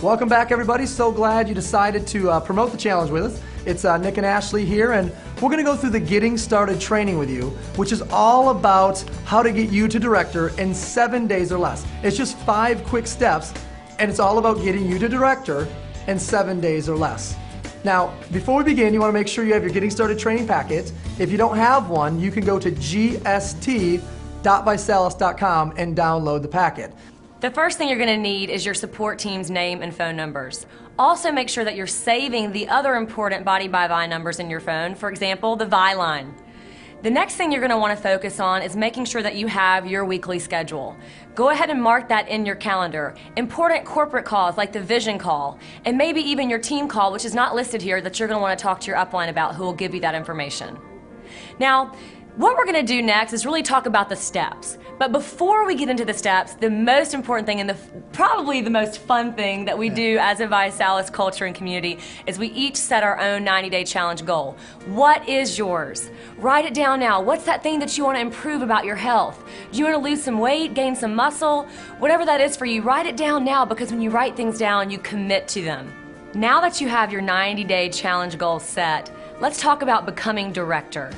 Welcome back, everybody. So glad you decided to promote the challenge with us. It's Nick and Ashley here, and we're going to go through the Getting Started training with you, which is all about how to get you to director in 7 days or less. It's just 5 quick steps, and it's all about getting you to director in 7 days or less. Now, before we begin, you want to make sure you have your Getting Started training packet. If you don't have one, you can go to gst.visalis.com and download the packet. The first thing you're going to need is your support team's name and phone numbers. Also make sure that you're saving the other important Body by Vi numbers in your phone, for example, the Vi line. The next thing you're going to want to focus on is making sure that you have your weekly schedule. Go ahead and mark that in your calendar. Important corporate calls like the vision call, and maybe even your team call, which is not listed here, that you're going to want to talk to your upline about, who will give you that information. Now, what we're going to do next is really talk about the steps. But before we get into the steps, the most important thing and probably the most fun thing that we do as a Visalis culture and community is we each set our own 90-day challenge goal. What is yours? Write it down now. What's that thing that you want to improve about your health? Do you want to lose some weight, gain some muscle? Whatever that is for you, write it down now, because when you write things down, you commit to them. Now that you have your 90-day challenge goal set, let's talk about becoming director.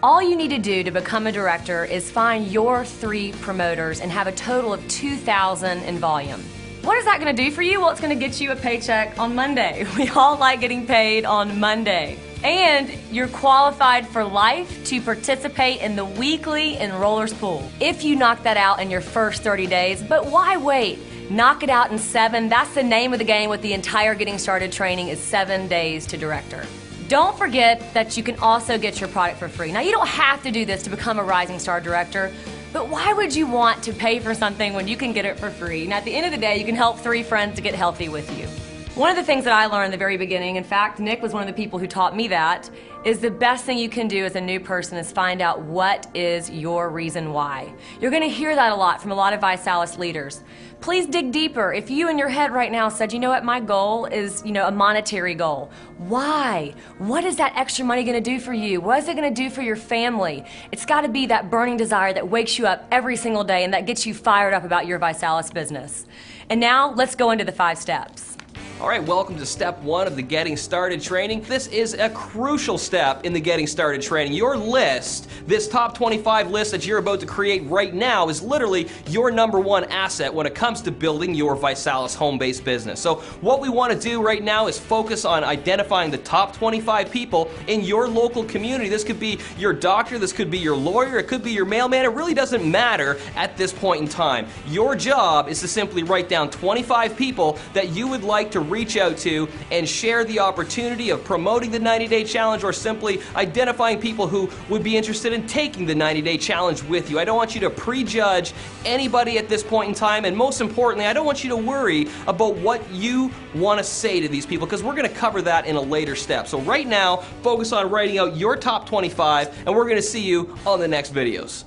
All you need to do to become a director is find your 3 promoters and have a total of 2,000 in volume. What is that going to do for you? Well, it's going to get you a paycheck on Monday. We all like getting paid on Monday. And you're qualified for life to participate in the weekly enrollers pool if you knock that out in your first 30 days. But why wait? Knock it out in 7. That's the name of the game with the entire Getting Started training, is 7 days to director. Don't forget that you can also get your product for free. Now, you don't have to do this to become a Rising Star Director, but why would you want to pay for something when you can get it for free? And at the end of the day, you can help 3 friends to get healthy with you. One of the things that I learned in the very beginning, in fact, Nick was one of the people who taught me that, is the best thing you can do as a new person is find out what is your reason why. You're going to hear that a lot from a lot of Visalis leaders. Please dig deeper. If you in your head right now said, you know what, my goal is, a monetary goal. Why? What is that extra money going to do for you? What is it going to do for your family? It's got to be that burning desire that wakes you up every single day and that gets you fired up about your Visalis business. And now let's go into the 5 steps. All right, welcome to step 1 of the Getting Started training. This is a crucial step in the Getting Started training. Your list, this top 25 list that you're about to create right now, is literally your #1 asset when it comes to building your Visalis home-based business. So what we want to do right now is focus on identifying the top 25 people in your local community. This could be your doctor, this could be your lawyer, it could be your mailman. It really doesn't matter at this point in time. Your job is to simply write down 25 people that you would like to reach out to and share the opportunity of promoting the 90-day challenge, or simply identifying people who would be interested in taking the 90-day challenge with you. I don't want you to prejudge anybody at this point in time, and most importantly, I don't want you to worry about what you want to say to these people, because we're going to cover that in a later step. So right now, focus on writing out your top 25, and we're going to see you on the next videos.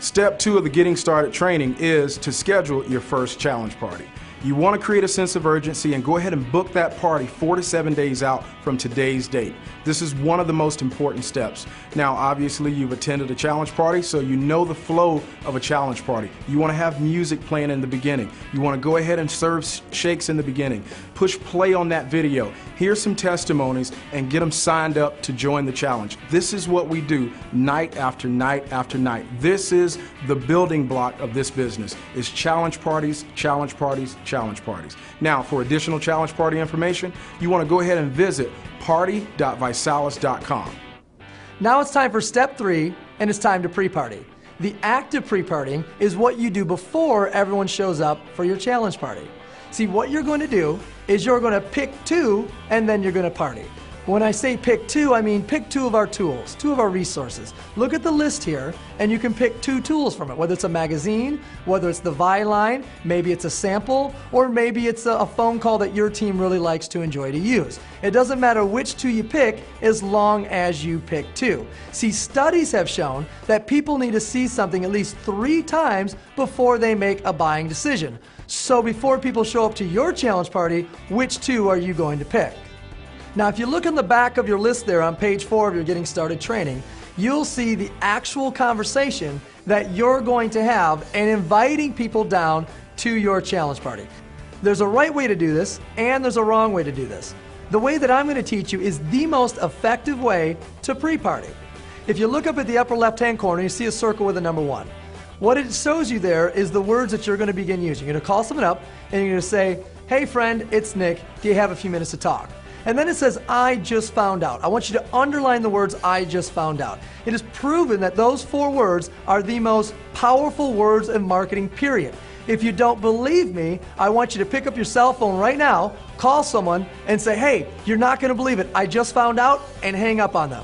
Step 2 of the Getting Started training is to schedule your first challenge party. You want to create a sense of urgency and go ahead and book that party 4 to 7 days out from today's date. This is one of the most important steps. Now, obviously, you've attended a challenge party, so you know the flow of a challenge party. You want to have music playing in the beginning. You want to go ahead and serve shakes in the beginning. Push play on that video. Hear some testimonies and get them signed up to join the challenge. This is what we do night after night after night. This is the building block of this business, is challenge parties, challenge parties, challenge parties. Now, for additional challenge party information, you want to go ahead and visit party.visalis.com. Now it's time for step 3, and it's time to pre-party. The active pre-partying is what you do before everyone shows up for your challenge party. See, what you're going to do is you're going to pick 2, and then you're going to party. When I say pick 2, I mean pick 2 of our tools, 2 of our resources. Look at the list here, and you can pick 2 tools from it, whether it's a magazine, whether it's the Vi line, maybe it's a sample, or maybe it's a phone call that your team really likes to enjoy to use. It doesn't matter which 2 you pick, as long as you pick 2. See, studies have shown that people need to see something at least 3 times before they make a buying decision. So before people show up to your challenge party, which 2 are you going to pick? Now, if you look in the back of your list there on page 4 of your Getting Started training, you'll see the actual conversation that you're going to have and inviting people down to your challenge party. There's a right way to do this, and there's a wrong way to do this. The way that I'm going to teach you is the most effective way to pre-party. If you look up at the upper left-hand corner, you see a circle with a number 1. What it shows you there is the words that you're going to begin using. You're going to call someone up, and you're going to say, "Hey friend, it's Nick. Do you have a few minutes to talk?" And then it says, "I just found out." I want you to underline the words, "I just found out." It is proven that those 4 words are the most powerful words in marketing, period. If you don't believe me, I want you to pick up your cell phone right now, call someone, and say, "Hey, you're not going to believe it. I just found out," and hang up on them.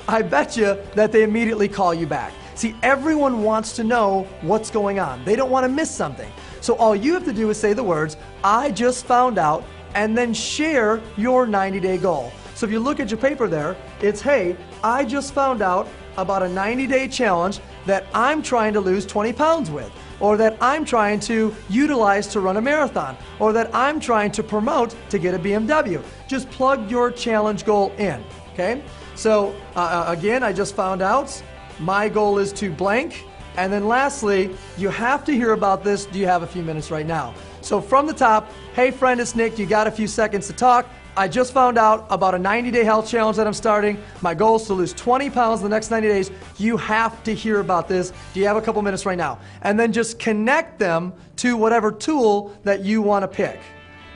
I bet you that they immediately call you back. See, everyone wants to know what's going on. They don't want to miss something. So all you have to do is say the words, "I just found out," and then share your 90-day goal. So if you look at your paper there, it's, "Hey, I just found out about a 90-day challenge that I'm trying to lose 20 pounds with, or that I'm trying to utilize to run a marathon, or that I'm trying to promote to get a BMW." Just plug your challenge goal in, okay? So again, I just found out my goal is to blank. And then lastly, you have to hear about this. Do you have a few minutes right now? So from the top, "Hey friend, it's Nick. You got a few seconds to talk? I just found out about a 90-day health challenge that I'm starting. My goal is to lose 20 pounds in the next 90 days. You have to hear about this. Do you have a couple minutes right now?" And then just connect them to whatever tool that you want to pick.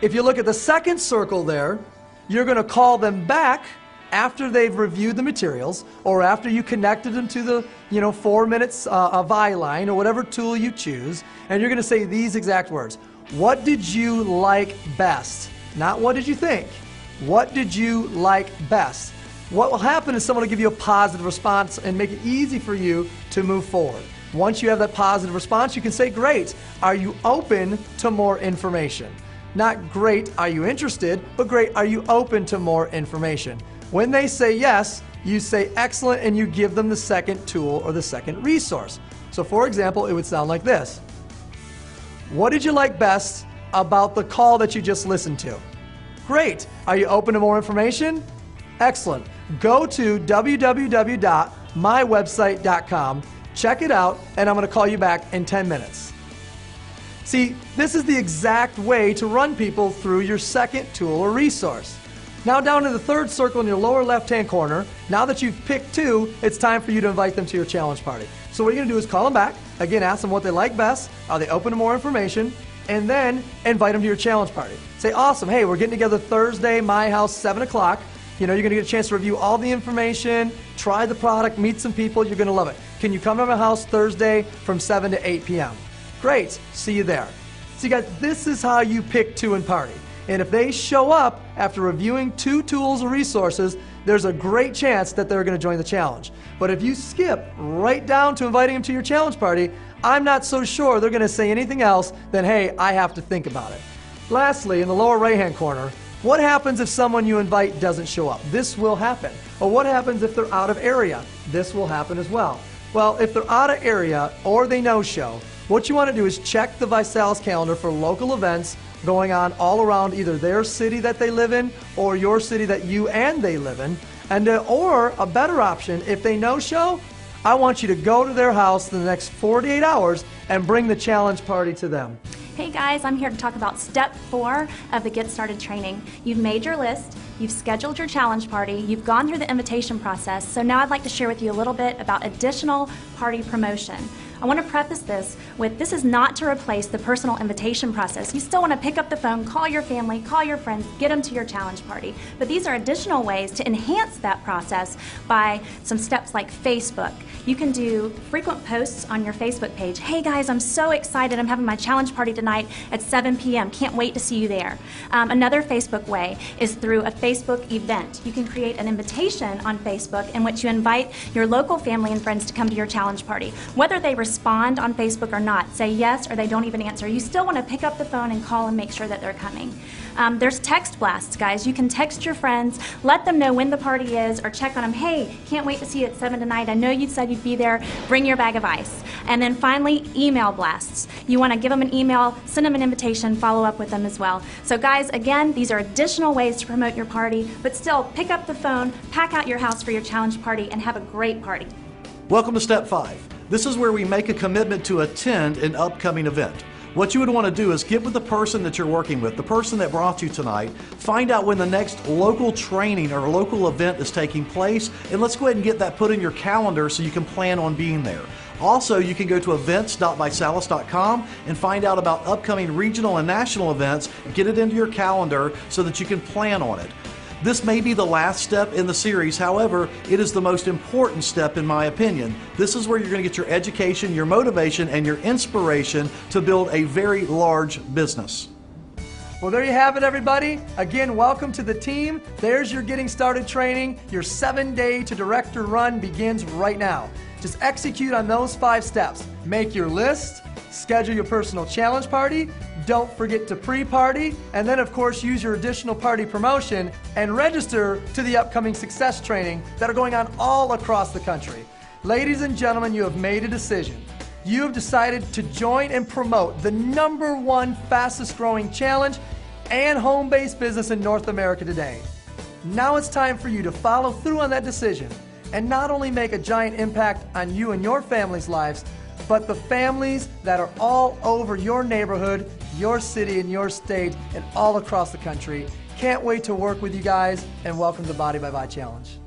If you look at the second circle there, you're going to call them back after they've reviewed the materials, or after you connected them to the 4 minutes line or whatever tool you choose, and you're going to say these exact words. "What did you like best?" Not "what did you think?" What did you like best? What will happen is someone will give you a positive response and make it easy for you to move forward. Once you have that positive response, you can say, "Great, are you open to more information?" Not "Great, are you interested?" but "Great, are you open to more information?" When they say yes, you say "Excellent," and you give them the second tool or the second resource. So for example, it would sound like this. "What did you like best about the call that you just listened to?" Great. Are you open to more information? Excellent. Go to www.mywebsite.com, check it out, and I'm going to call you back in 10 minutes. See, this is the exact way to run people through your second tool or resource. Now down in the third circle in your lower left-hand corner, now that you've picked 2, it's time for you to invite them to your challenge party. So what you're going to do is call them back, again ask them what they like best, are they open to more information, and then invite them to your challenge party. Say, "Awesome, hey, we're getting together Thursday, my house, 7 o'clock. You're going to get a chance to review all the information, try the product, meet some people, you're going to love it. Can you come to my house Thursday from 7 to 8 p.m. Great, see you there." So you guys, this is how you pick 2 and party. And if they show up after reviewing 2 tools or resources, there's a great chance that they're going to join the challenge. But if you skip right down to inviting them to your challenge party, I'm not so sure they're going to say anything else than, "Hey, I have to think about it." Lastly, in the lower right-hand corner, what happens if someone you invite doesn't show up? This will happen. Or what happens if they're out of area? This will happen as well. Well, if they're out of area or they no-show, what you want to do is check the Vishape calendar for local events going on all around either their city that they live in or your city that you and they live in. And or a better option, if they no-show, I want you to go to their house in the next 48 hours and bring the challenge party to them. Hey guys, I'm here to talk about step 4 of the Get Started training. You've made your list, you've scheduled your challenge party, you've gone through the invitation process, so now I'd like to share with you a little bit about additional party promotion. I want to preface this with, this is not to replace the personal invitation process. You still want to pick up the phone, call your family, call your friends, get them to your challenge party. But these are additional ways to enhance that process by some steps like Facebook. You can do frequent posts on your Facebook page. "Hey guys, I'm so excited. I'm having my challenge party tonight at 7 p.m. Can't wait to see you there." Another Facebook way is through a Facebook event. You can create an invitation on Facebook in which you invite your local family and friends to come to your challenge party. Whether they respond on Facebook or not, say yes or they don't even answer, you still want to pick up the phone and call and make sure that they're coming. There's text blasts, guys. You can text your friends, let them know when the party is, or check on them. "Hey, can't wait to see you at 7 tonight. I know you said you'd be there. Bring your bag of ice." And then finally, email blasts. You want to give them an email, send them an invitation, follow up with them as well. So guys, again, these are additional ways to promote your party, but still pick up the phone, pack out your house for your challenge party, and have a great party. Welcome to Step 5. This is where we make a commitment to attend an upcoming event. What you would want to do is get with the person that you're working with, the person that brought you tonight, find out when the next local training or local event is taking place, and let's go ahead and get that put in your calendar so you can plan on being there. Also, you can go to events.visalis.com and find out about upcoming regional and national events, get it into your calendar so that you can plan on it. This may be the last step in the series, however, it is the most important step in my opinion. This is where you're going to get your education, your motivation, and your inspiration to build a very large business. Well, there you have it, everybody. Again, welcome to the team. There's your Getting Started training. Your 7-day to director run begins right now. Just execute on those 5 steps. Make your list, schedule your personal challenge party, don't forget to pre-party, and then of course use your additional party promotion and register to the upcoming success training that are going on all across the country. Ladies and gentlemen, you have made a decision. You have decided to join and promote the #1 fastest growing challenge and home-based business in North America today. Now it's time for you to follow through on that decision and not only make a giant impact on you and your family's lives, but the families that are all over your neighborhood, your city, and your state, and all across the country. Can't wait to work with you guys, and welcome to the Body by Vi Challenge.